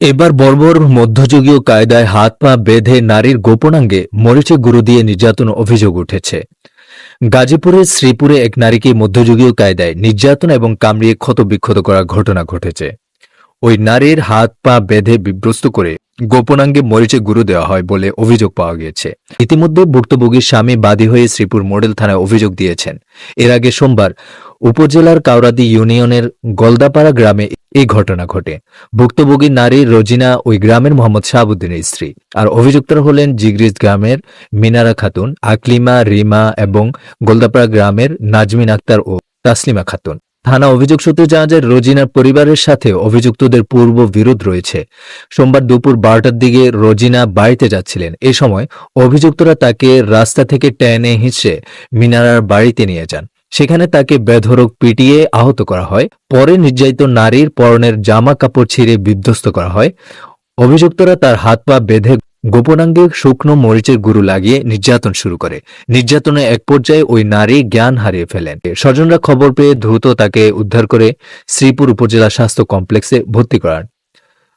এবার বর্বর মধ্যযুগীয় কায়দায় হাত পা বেঁধে নারীর গোপনাঙ্গে মরিচে গুঁড়ো দিয়ে নির্যাতন অভিযোগ উঠেছে। গাজীপুরের শ্রীপুরে এক নারীকে মধ্যযুগীয় কায়দায় নির্যাতন এবং কামড়িয়ে ক্ষতবিক্ষত করার ঘটনা ঘটেছে। ওই নারীর হাত পা বেঁধে বিভ্রস্ত করে গোপনাঙ্গে মরিচে গুঁড়ো দেওয়া হয় বলে অভিযোগ পাওয়া গিয়েছে। ইতিমধ্যে ভুক্তভোগীর স্বামী বাদী হয়ে শ্রীপুর মডেল থানায় অভিযোগ দিয়েছেন। এর আগে সোমবার উপজেলার কাউরাদি ইউনিয়নের গলদাপাড়া গ্রামে এই ঘটনা ঘটে। ভুক্তভোগী নারী রোজিনা ওই গ্রামের মোহাম্মদ শাহাবুদ্দিনের স্ত্রী। আর অভিযুক্তরা হলেন জিগরিজ গ্রামের মিনারা খাতুন, আকলিমা, রিমা এবং গলদাপাড়া গ্রামের নাজমিন আক্তার ও তাসলিমা খাতুন। থানা অভিযোগ সূত্রে জানা যায়, রোজিনার পরিবারের সাথে অভিযুক্তদের পূর্ব বিরোধ রয়েছে। সোমবার দুপুর 12টার দিকে রোজিনা বাড়িতে যাচ্ছিলেন। এ সময় অভিযুক্তরা তাকে রাস্তা থেকে টেনে হিঁচড়ে মিনারার বাড়িতে নিয়ে যান। সেখানে তাকে বেধড়ক পিটিয়ে আহত করা হয়। পরে নির্যাতিত নারীর পরনের জামা কাপড় ছিঁড়ে বিধ্বস্ত করা হয়। অভিযুক্তরা তার হাত পা বেঁধে গোপনাঙ্গে শুকনো মরিচের গুঁড়ো লাগিয়ে নির্যাতন শুরু করে। নির্যাতনের এক পর্যায়ে ওই নারী জ্ঞান হারিয়ে ফেলেন। স্বজনরা খবর পেয়ে দ্রুত তাকে উদ্ধার করে শ্রীপুর উপজেলা স্বাস্থ্য কমপ্লেক্সে ভর্তি করান।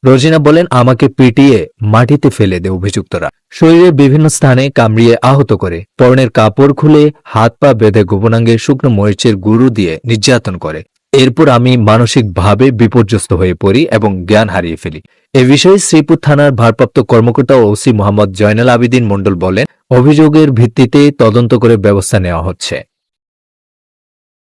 রোজিনা বলেন, আমাকে পিটিয়ে মাটিতে ফেলে দেয় অভিযুক্তরা। শরীরের বিভিন্ন স্থানে কামড়িয়ে আহত করে, পরনের কাপড় খুলে হাত পা বেঁধে গোপনাঙ্গে শুকনো মরিচের গুঁড়ো দিয়ে নির্যাতন করে। এরপর আমি মানসিকভাবে বিপর্যস্ত হয়ে পড়ি এবং জ্ঞান হারিয়ে ফেলি। এ বিষয়ে শ্রীপুর থানার ভারপ্রাপ্ত কর্মকর্তা ওসি মোহাম্মদ জয়নাল আবেদিন মণ্ডল বলেন, অভিযোগের ভিত্তিতে তদন্ত করে ব্যবস্থা নেওয়া হচ্ছে।